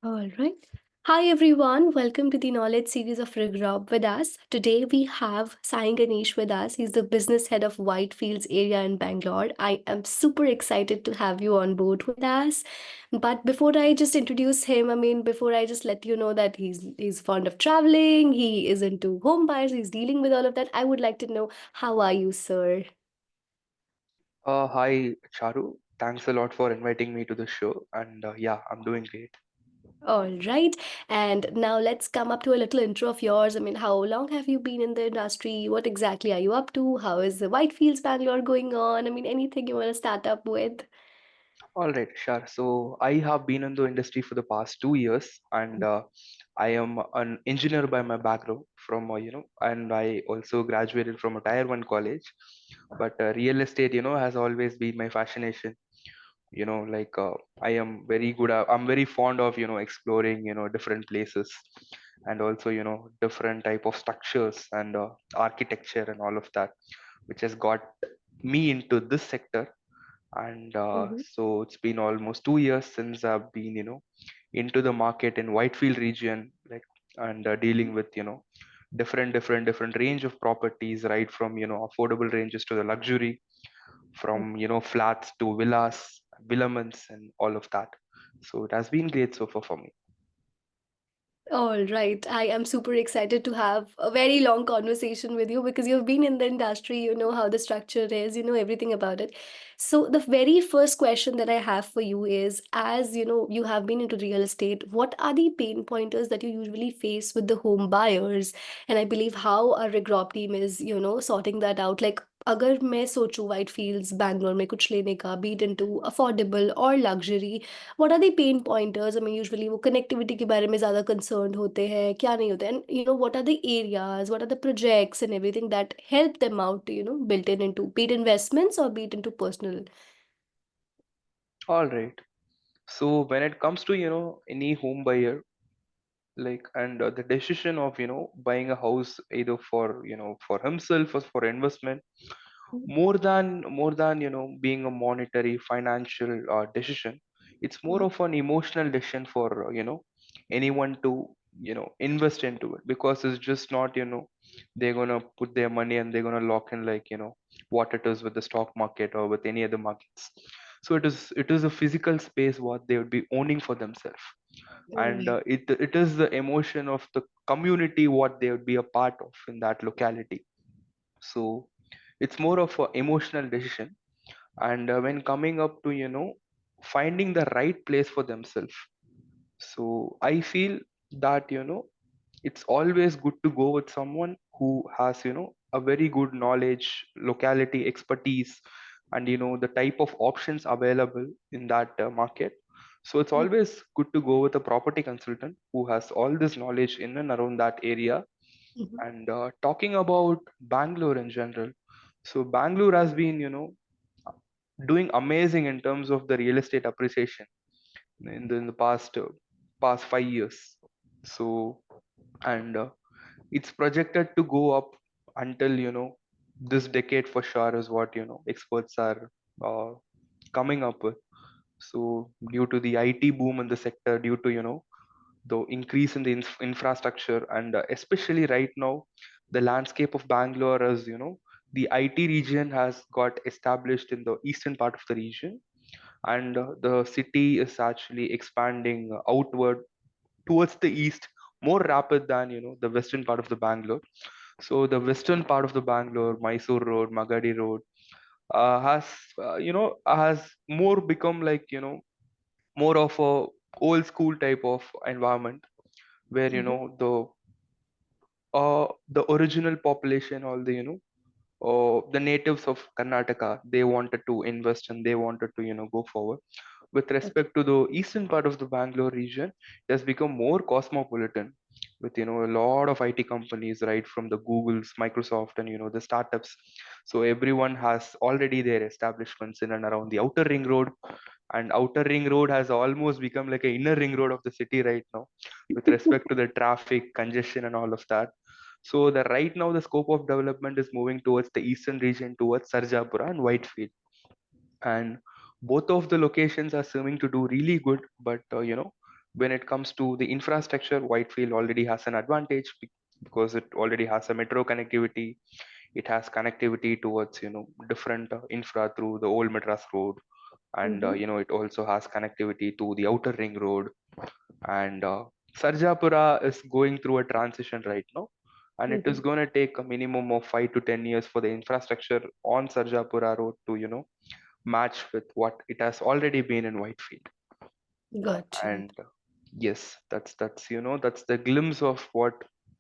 All right. Hi everyone, welcome to the knowledge series of Regrob with us. Today we have Sai Ganesh with us. He's the business head of Whitefields area in Bangalore. I am super excited to have you on board with us. But before I just introduce him, before I just let you know that he's fond of traveling, he is into home buyers, he's dealing with all of that. I would like to know, how are you, sir? Hi, Charu. Thanks a lot for inviting me to the show. And yeah, I'm doing great. All right. And now let's come up to a little intro of yours. How long have you been in the industry? What exactly are you up to? How is the Whitefields Bangalore going on? Anything you want to start up with? All right, sure. So I have been in the industry for the past 2 years, and I am an engineer by my background and I also graduated from a tier one college. But real estate, has always been my fascination. I am very good. I'm very fond of exploring different places, and also different type of structures and architecture and all of that, which has got me into this sector. And Mm-hmm. so it's been almost 2 years since I've been into the market in Whitefield region, like, and dealing with different range of properties, right from affordable ranges to the luxury, from flats to villas, villaments, and all of that. So it has been great so far for me. All right. I am super excited to have a very long conversation with you because you've been in the industry, you know how the structure is, you know everything about it. So, the very first question that I have for you is, as you know, you have been into real estate, what are the pain pointers that you usually face with the home buyers? And I believe how our Regrob team is, sorting that out. Like, अगर मैं सोचूं white fields Bangalore में कुछ लेने का between affordable और luxury, what are the pain pointers? Usually वो connectivity के बारे में ज़्यादा कंसर्न होते हैं, क्या नहीं होते, and what are the areas, what are the projects and everything that help them out, built in into beat investments और beat into personal. All right. So when it comes to any home buyer, like, and the decision of buying a house either for for himself or for investment, more than being a monetary financial decision, it's more of an emotional decision for anyone to invest into it, because it's just not they're gonna put their money and they're gonna lock in, like what it is with the stock market or with any other markets. So it is a physical space what they would be owning for themselves, and Right. it is the emotion of the community what they would be a part of in that locality. So it's more of a emotional decision. And when coming up to finding the right place for themselves, so I feel that it's always good to go with someone who has a very good knowledge, locality expertise, and the type of options available in that market. So it's always good to go with a property consultant who has all this knowledge in and around that area. Mhm. And talking about Bangalore in general, so Bangalore has been doing amazing in terms of the real estate appreciation in the past 5 years. So, and it's projected to go up until this decade for sure, is what experts are uh, coming up with. So due to the IT boom in the sector, due to the increase in the infrastructure, and especially right now, the landscape of Bangalore, as the IT region has got established in the eastern part of the region, and the city is actually expanding outward towards the east more rapid than the western part of the Bangalore. So the western part of the Bangalore, Mysore Road, Magadi Road, has more become like more of a old school type of environment, where Mhm. the original population, all the natives of Karnataka, they wanted to invest and they wanted to go forward. With Okay. respect to the eastern part of the Bangalore region, it has become more cosmopolitan, with a lot of IT companies, right from the Googles, Microsoft, and the startups. So everyone has already their establishments in and around the outer ring road, and outer ring road has almost become like a inner ring road of the city right now, with respect to the traffic congestion and all of that. So the right now the scope of development is moving towards the eastern region, towards Sarjapura and Whitefield, and both of the locations are seeming to do really good. But When it comes to the infrastructure, Whitefield already has an advantage because it already has a metro connectivity. It has connectivity towards different infra through the old Madras road, and Mm-hmm. it also has connectivity to the outer ring road. And Sarjapura is going through a transition right now, and it is Mm-hmm. going to take a minimum of 5 to 10 years for the infrastructure on Sarjapura road to match with what it has already been in Whitefield. Got you. And yes, that's the glimpse of what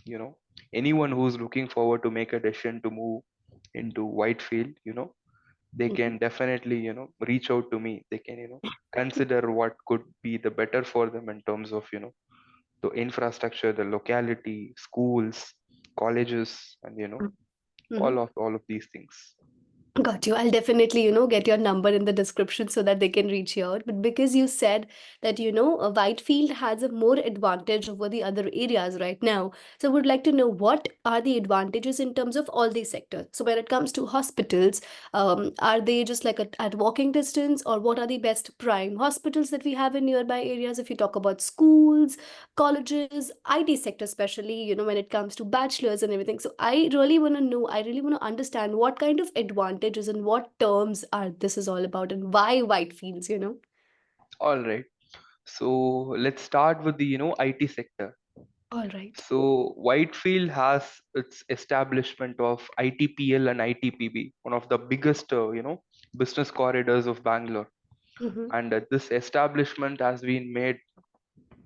you know anyone who's looking forward to make a decision to move into Whitefield, they Mm-hmm. can definitely reach out to me. They can consider what could be the better for them in terms of the infrastructure, the locality, schools, colleges, and Mm-hmm. all of these things. Got you. I'll definitely, get your number in the description so that they can reach you out. But because you said that, Whitefield has a more advantage over the other areas right now. So I would like to know what are the advantages in terms of all these sectors. So when it comes to hospitals, are they just like at walking distance, or what are the best prime hospitals that we have in nearby areas? If you talk about schools, colleges, IT sector, especially, when it comes to bachelors and everything. So I really want to know, I really want to understand what kind of advantages and what terms are this is all about and why Whitefields. All right. So let's start with the IT sector. All right. So Whitefield has its establishment of ITPL and ITPB, one of the biggest business corridors of Bangalore. Mm-hmm. And this establishment has been made.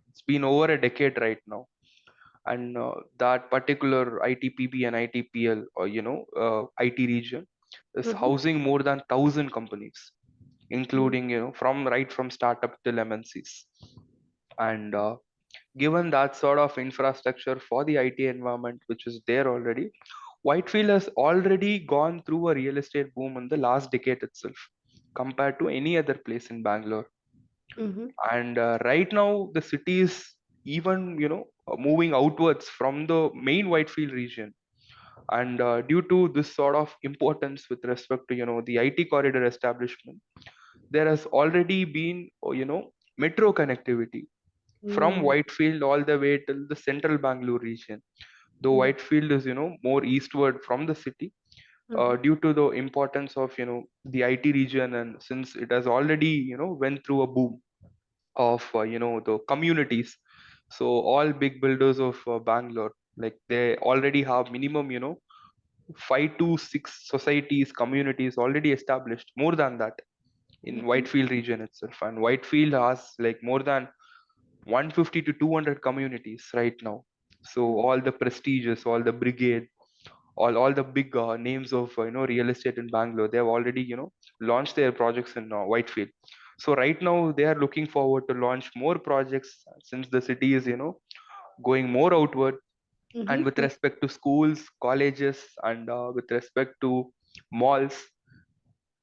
It's been over a decade right now, and that particular ITPB and ITPL, or IT region, is Mm-hmm. housing more than 1,000 companies, Mm-hmm. including from startup till MNCs. And given that sort of infrastructure for the IT environment, which is there already, Whitefield has already gone through a real estate boom in the last decade itself, compared to any other place in Bangalore. Mm-hmm. And right now, the city is even moving outwards from the main Whitefield region. And due to this sort of importance with respect to the IT corridor establishment, there has already been metro connectivity from Mm-hmm. Whitefield all the way till the central Bangalore region. Though Whitefield is more eastward from the city, Mm-hmm. due to the importance of the IT region, and since it has already went through a boom of the communities. So all big builders of Bangalore, like they already have minimum 5 to 6 societies, communities already established, more than that, in Mm-hmm. Whitefield region itself. And Whitefield has like more than 150 to 200 communities right now. So all the prestigious, all the brigade, all the big names of real estate in Bangalore, they have already launched their projects in Whitefield. So right now they are looking forward to launch more projects, since the city is going more outward. And with Mm-hmm. respect to schools, colleges, and with respect to malls,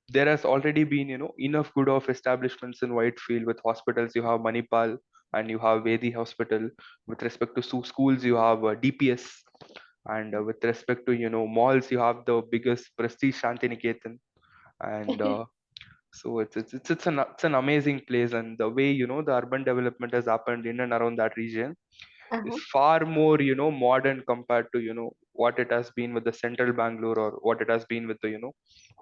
there has already been enough good of establishments in Whitefield. With hospitals, you have Manipal and you have Vedi Hospital. With respect to schools, you have DPS. And with respect to malls, you have the biggest Prestige Shantiniketan. And so it's an amazing place. And the way the urban development has happened in and around that region is Uh-huh. far more modern compared to what it has been with the central Bangalore, or what it has been with the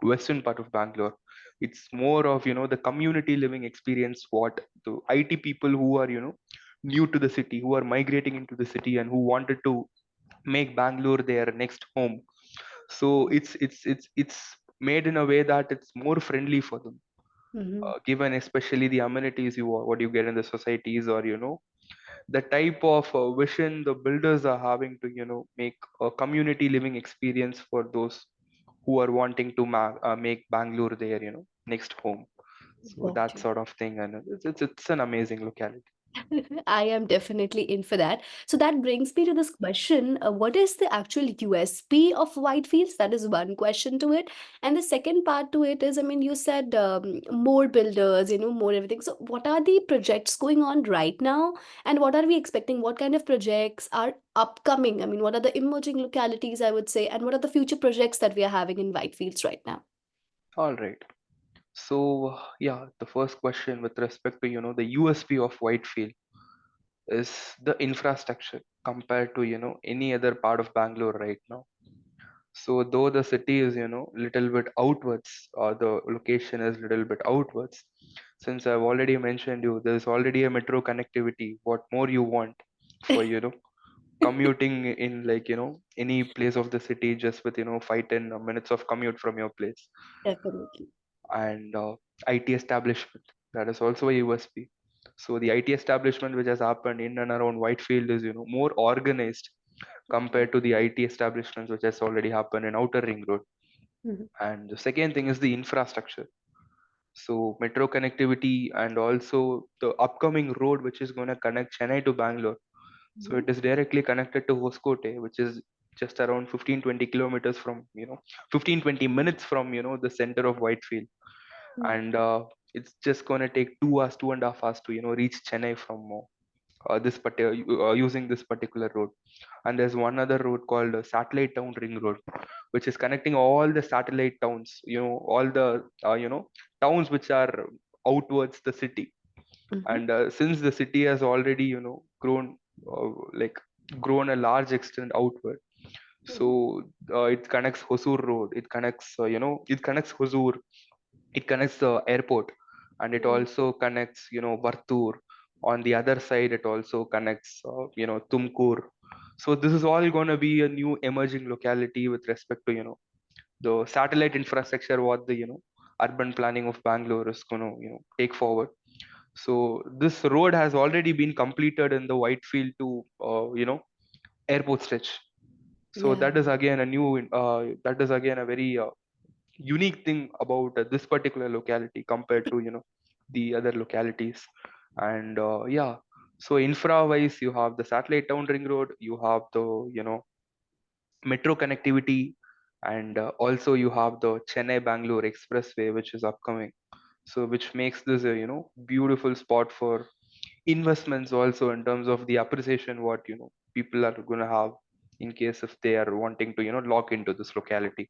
western part of Bangalore. It's more of the community living experience, what the IT people who are new to the city, who are migrating into the city, and who wanted to make Bangalore their next home. So it's made in a way that it's more friendly for them, Mm-hmm. given especially the amenities what you get in the societies, or the type of vision the builders are having to make a community living experience for those who are wanting to make Bangalore their next home. So Got that you. sort of thing, and it's an amazing locality. I am definitely in for that. So that brings me to this question. What is the actual USP of Whitefields? That is one question to it. And the second part to it is, I mean, you said more builders, more everything. So what are the projects going on right now? And what are we expecting? What kind of projects are upcoming? I mean, what are the emerging localities, I would say, and what are the future projects that we are having in Whitefields right now? All right. So yeah, the first question with respect to the USP of Whitefield. is the infrastructure compared to any other part of Bangalore right now. So though the city is little bit outwards, or the location is little bit outwards, since I've already mentioned you, there's already a metro connectivity. What more you want for commuting in, like any place of the city, just with 5-10 minutes of commute from your place. Definitely. And IT establishment, that is also a USP. So the IT establishment which has happened in and around Whitefield is more organized compared to the IT establishments which has already happened in Outer Ring Road. Mhm. And the second thing is the infrastructure. So metro connectivity, and also the upcoming road which is going to connect Chennai to Bangalore. So Mhm. it is directly connected to Hoskote, which is just around 15-20 kilometers from 15-20 minutes from the center of Whitefield. Mhm. And it's just going to take 2 hours, 2.5 hours to reach Chennai from using this particular road. And there's one other road called Satellite Town Ring Road, which is connecting all the satellite towns, all the towns which are outwards the city. Mhm. And since the city has already grown, like grown a large extent outward, Mhm. so it connects Hosur Road, it connects Hosur, it connects the airport, and it Mhm. also connects Vartur. On the other side it also connects Tumkur. So this is all going to be a new emerging locality with respect to the satellite infrastructure what the urban planning of Bangalore is going to take forward. So this road has already been completed in the Whitefield to airport stretch. So Yeah. that is again a very unique thing about this particular locality compared to the other localities. And yeah, so infra wise, you have the satellite town ring road, you have the metro connectivity, and also you have the Chennai Bangalore expressway which is upcoming. So which makes this a beautiful spot for investments, also in terms of the appreciation what people are going to have in case if they are wanting to lock into this locality.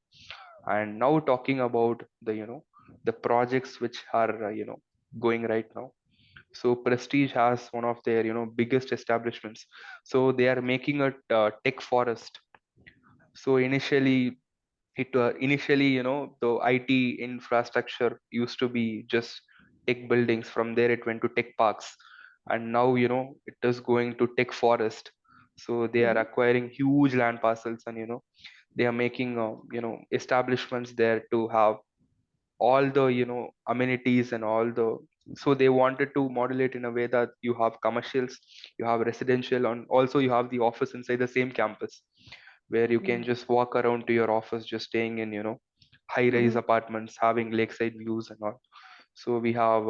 And now talking about the the projects which are going right now. So Prestige has one of their biggest establishments. So they are making a tech forest. So initially the IT infrastructure used to be just tech buildings. From there it went to tech parks, and now it is going to tech forest. So they are Mhm. acquiring huge land parcels, and they are making establishments there to have all the amenities and all the. So they wanted to modulate in a way that you have commercials, you have residential, and also you have the office inside the same campus, where you can Mhm. just walk around to your office just staying in high rise Mhm. apartments having lakeside views and all. So we have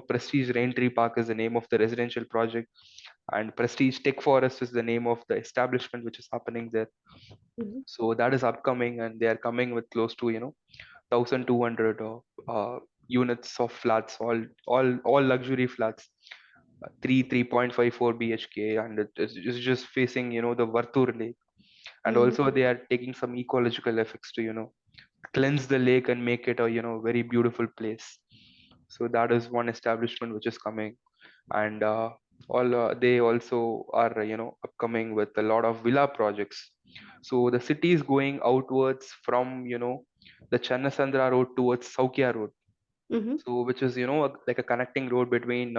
Prestige Raintree Park is the name of the residential project, and Prestige Tech Forest is the name of the establishment which is happening there. Mhm. So that is upcoming, and they are coming with close to 1,200 units of flats, all luxury flats, 3.54 BHK, and it's just facing the Vartur Lake. And Mhm. also they are taking some ecological effects to cleanse the lake and make it a very beautiful place. So that is one establishment which is coming. And all they also are upcoming with a lot of villa projects. So the city is going outwards from the Channasandra road towards Saukya road. Mhm. So which is like a connecting road between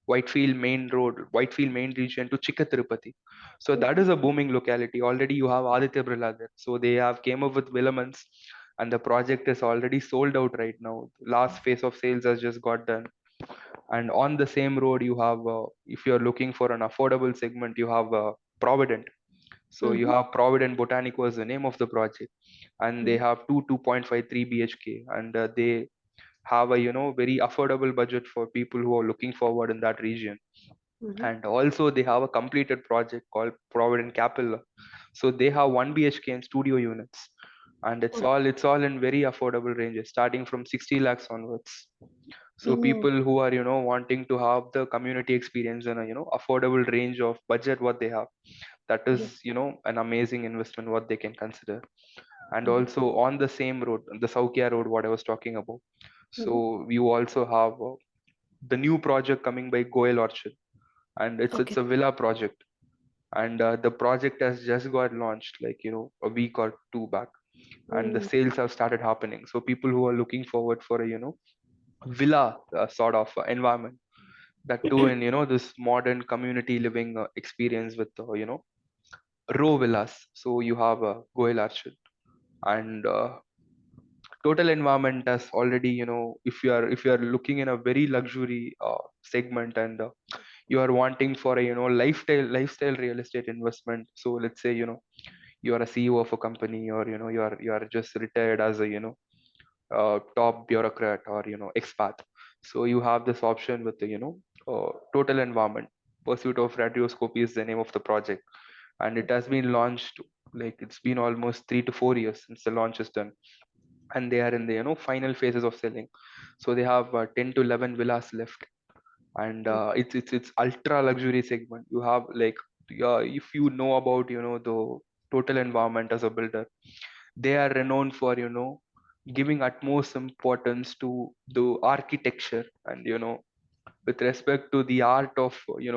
Whitefield main region to Chikkatirupati. So that Mhm. is a booming locality. Already you have Aditya Birla there. So they have came up with Willamans, and the project is already sold out right now. Last phase of sales has just got done. And on the same road you have, if you're looking for an affordable segment, you have Provident. So you Mhm. have Provident Botanic was the name of the project, and they Mhm. have 2.53 BHK, and they have a very affordable budget for people who are looking forward in that region. Mhm. And also they have a completed project called Provident Capella. So they have 1 BHK and studio units, and it's all in very affordable ranges starting from 60 lakhs onwards. So Mhm. people who are wanting to have the community experience and a affordable range of budget what they have, that Yeah. is an amazing investment what they can consider. And Mhm. also on the same road, the Saukya road what I was talking about, Mhm. so you also have the new project coming by Goel Orchard. and Okay. it's a villa project. And the project has just got launched, like, a week or two back, and the Mm. sales have started happening. So people who are looking forward for a villa sort of environment, that too in this modern community living experience with row villas. So you have a goel arch, and total environment has already, if you are looking in a very luxury segment, and you are wanting for a lifestyle real estate investment. So let's say you are a CEO of a company, or you are just retired as a top bureaucrat, or expat. So you have this option with the total environment. Pursuit of radioscopy is the name of the project, and it has been launched, like it's been almost 3 to 4 years since the launch is done, and they are in the final phases of selling. So they have 10 to 11 villas left, and it's ultra luxury segment. You have like, if you know about the total environment as a builder, they are renowned for giving utmost importance to the architecture, and with respect to the art of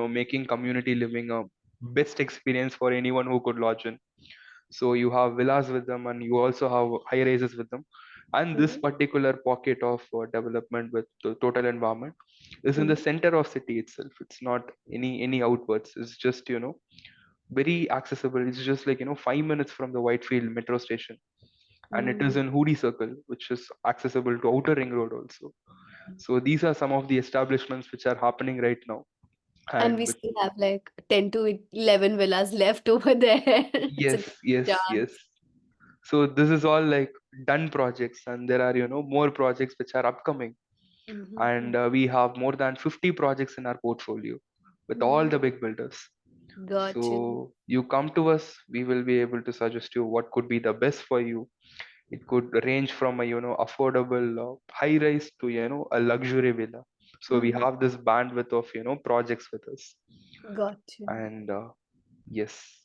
making community living a best experience for anyone who could lodge in. So you have villas with them, and you also have high rises with them. And this Mhm. particular pocket of development with the total environment is in the Mhm. center of city itself. It's not any outwards. It's just very accessible. It's just like 5 minutes from the Whitefield metro station, and it is Mm. in Hoodie Circle, which is accessible to Outer Ring Road also. So these are some of the establishments which are happening right now. And And we with, still have like 10 to 11 villas left over there. It's a yes, good yes, yes. chance. So this is all like done projects, and there are more projects which are upcoming, Mhm. and we have more than 50 projects in our portfolio with all Mhm. the big builders. Got you. So you come to us, we will be able to suggest you what could be the best for you. It could range from a affordable high rise to a luxury villa. So we Mhm. have this bandwidth of projects with us. Got you. And yes.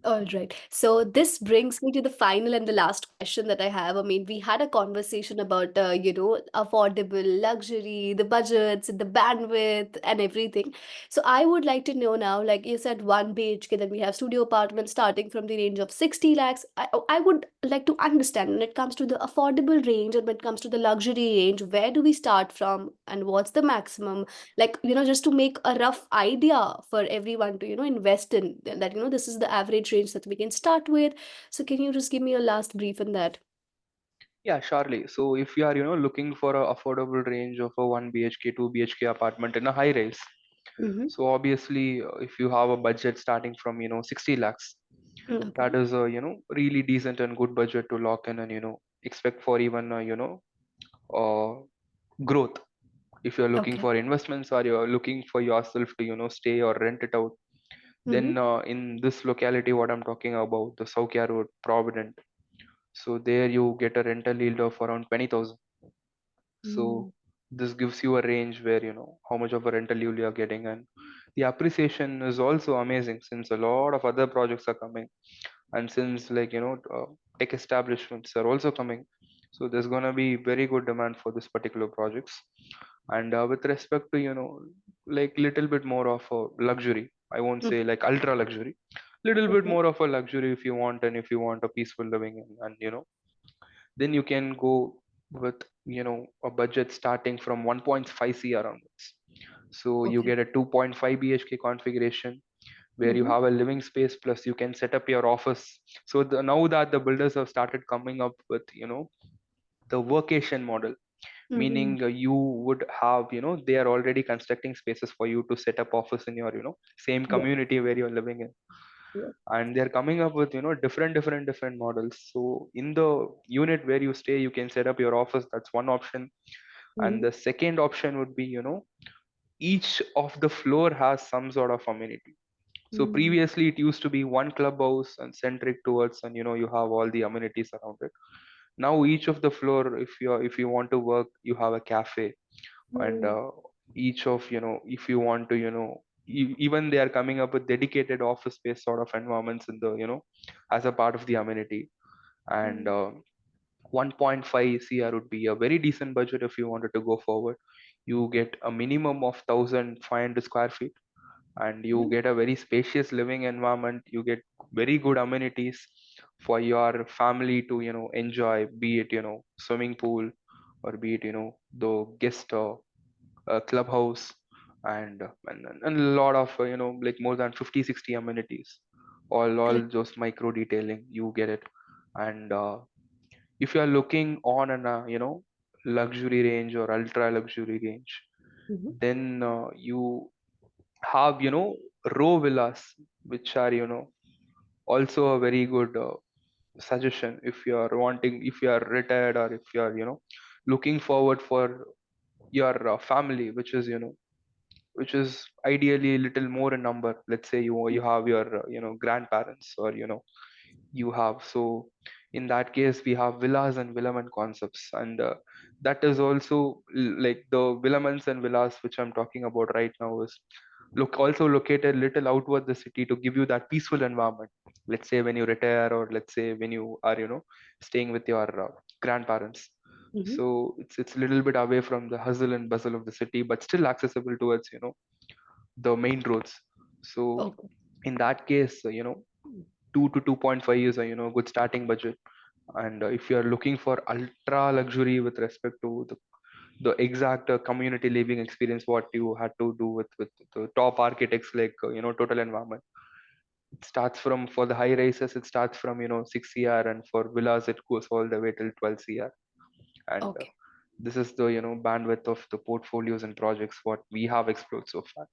All right. So this brings me to the final and the last question that I have. I mean, we had a conversation about, affordable luxury, the budgets, the bandwidth, and everything. So I would like to know now, like you said, 1 BHK, then we have studio apartments starting from the range of 60 lakhs. I would like to understand when it comes to the affordable range and when it comes to the luxury range, where do we start from and what's the maximum? Like, just to make a rough idea for everyone to invest in, that this is the average range that we can start with. So can you just give me a last brief on that? Yeah, surely. So if you are, looking for a affordable range of a 1 BHK, 2 BHK apartment in a high rise, Mm-hmm. so obviously, if you have a budget starting from, 60 lakhs, that Okay. is a, really decent and good budget to lock in, and, expect for even, growth. If you're looking Okay. for investments, or you're looking for yourself to, stay or rent it out, Mm-hmm. then in this locality, what I'm talking about, the Saukya Road, Provident. So there you get a rental yield of around 20,000. Mm-hmm. So this gives you a range where how much of a rental yield you are getting, and the appreciation is also amazing since a lot of other projects are coming, and since like tech establishments are also coming. So there's gonna be very good demand for this particular projects. And with respect to like little bit more of a luxury, I won't say like ultra luxury, little bit Okay. more of a luxury if you want, and if you want a peaceful living, and then you can go with a budget starting from 1.5 cr onwards. So you Okay. get a 2.5 bhk configuration where you Mm-hmm. have a living space, plus you can set up your office. So now that the builders have started coming up with the workation model, Mm-hmm. meaning you would have they are already constructing spaces for you to set up office in your same Yeah. community where you're living in, Yeah. and they're coming up with different models. So in the unit where you stay, you can set up your office. That's one option. And Mm-hmm. the second option would be each of the floor has some sort of amenity. So Mm-hmm. previously it used to be one clubhouse and centric towards, and you have all the amenities around it. Now each of the floor, if you want to work, you have a cafe. And each of if you want to even they are coming up with dedicated office space sort of environments in the as a part of the amenity. And 1.5 cr would be a very decent budget if you wanted to go forward. You get a minimum of 1,500 square feet, and you Mhm. get a very spacious living environment. You get very good amenities for your family to enjoy, be it swimming pool, or be it the guest clubhouse, and a lot of like more than 50, 60 amenities, all Correct. just micro detailing, you get it. And if you are looking on an luxury range or ultra luxury range, Mhm. then you have row villas, which are also a very good suggestion if you are wanting, if you are retired, or if you are looking forward for your family, which is which is ideally a little more in number. Let's say you have your grandparents, or you have. So in that case, we have villas and villaman concepts, and that is also like the villamans and villas which I'm talking about right now is look also located little outward the city to give you that peaceful environment. Let's say when you retire, or let's say when you are staying with your grandparents. Mhm. So it's a little bit away from the hustle and bustle of the city, but still accessible towards the main roads. So Okay. in that case, 2 to 2.5 years are good starting budget. And if you are looking for ultra luxury with respect to the exact community living experience, what you had to do with the top architects, like Total Environment, it starts from, for the high rises it starts from 6 CR, and for villas it goes all the way till 12 CR. And Okay. this is the bandwidth of the portfolios and projects what we have explored so far.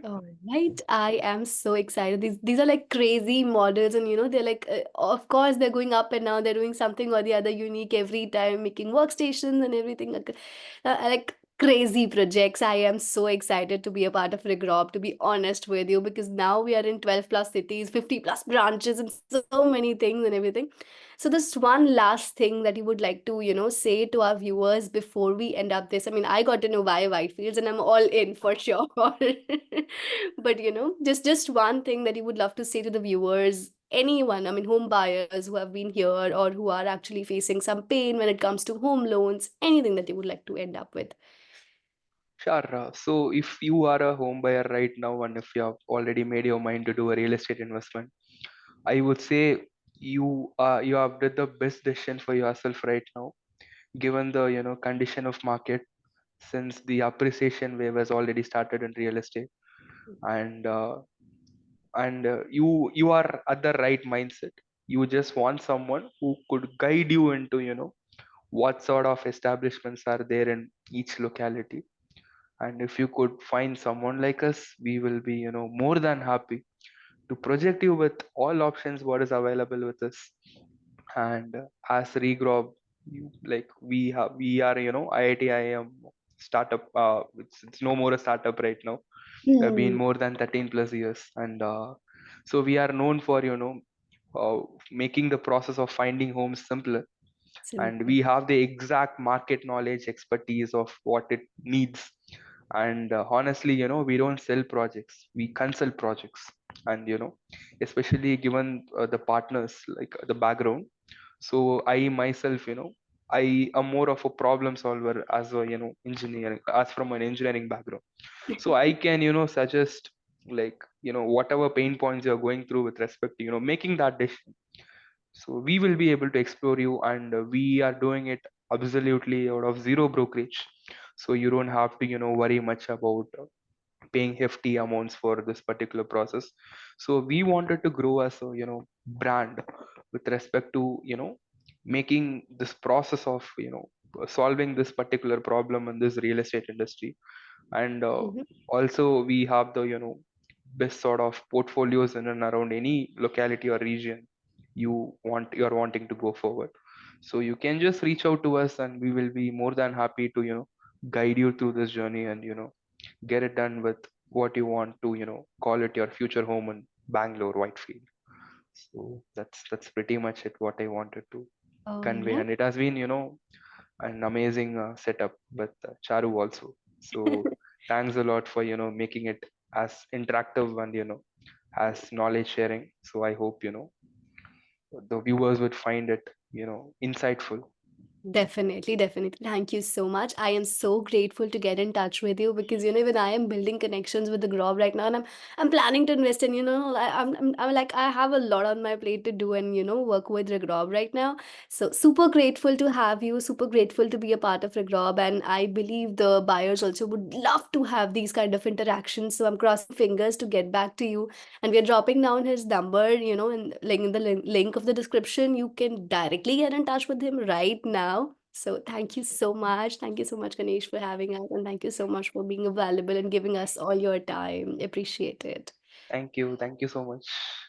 All right, I am so excited. These are like crazy models, and they're like, of course, they're going up and now they're doing something or the other unique every time, making workstations and everything. Like crazy projects. I am so excited to be a part of Regrob, to be honest with you, because now we are in 12 plus cities, 50 plus branches, and so many things and everything. So, this one last thing that you would like to, say to our viewers before we end up this. I mean, I got to know why Whitefields, and I'm all in for sure. But just one thing that you would love to say to the viewers, anyone, I mean, home buyers who have been here or who are actually facing some pain when it comes to home loans, anything that you would like to end up with. Sure. So if you are a home buyer right now, and if you have already made your mind to do a real estate investment, I would say you have did the best decision for yourself right now, given the condition of market, since the appreciation wave has already started in real estate. And you are at the right mindset. You just want someone who could guide you into what sort of establishments are there in each locality. And if you could find someone like us, we will be more than happy to project you with all options what is available with us. And as Regrob, we are IIT IIM startup. It's no more a startup right now. We've been Hmm. more than 13 plus years, and so we are known for uh, making the process of finding homes simpler. And Simple. we have the exact market knowledge, expertise of what it needs. And honestly, we don't sell projects, we consult projects. And especially given the partners, like the background. So I myself, I am more of a problem solver as a engineering, as from an engineering background. So I can suggest, like whatever pain points you're going through with respect to making that decision. So we will be able to explore you, and we are doing it absolutely out of zero brokerage. So you don't have to worry much about paying hefty amounts for this particular process. So we wanted to grow as a brand with respect to making this process of solving this particular problem in this real estate industry. And Mhm. also we have the best sort of portfolios in and around any locality or region you're wanting to go forward. So you can just reach out to us, and we will be more than happy to guide you through this journey, and get it done with what you want to call it your future home in Bangalore, Whitefield. So that's pretty much it what I wanted to All convey. right. And it has been an amazing setup with Charu also. So thanks a lot for making it as interactive and as knowledge sharing. So I hope the viewers would find it insightful. Definitely, definitely. Thank you so much. I am so grateful to get in touch with you because even I am building connections with the Grob right now, and I'm planning to invest in. I'm like I have a lot on my plate to do and work with Regrob right now. So super grateful to have you. Super grateful to be a part of Regrob, and I believe the buyers also would love to have these kind of interactions. So I'm crossing fingers to get back to you, and we are dropping down his number, and like in the link of the description, you can directly get in touch with him right now. So thank you so much. Thank you so much, Ganesh, for having us, and thank you so much for being available and giving us all your time. Appreciate it. Thank you so much.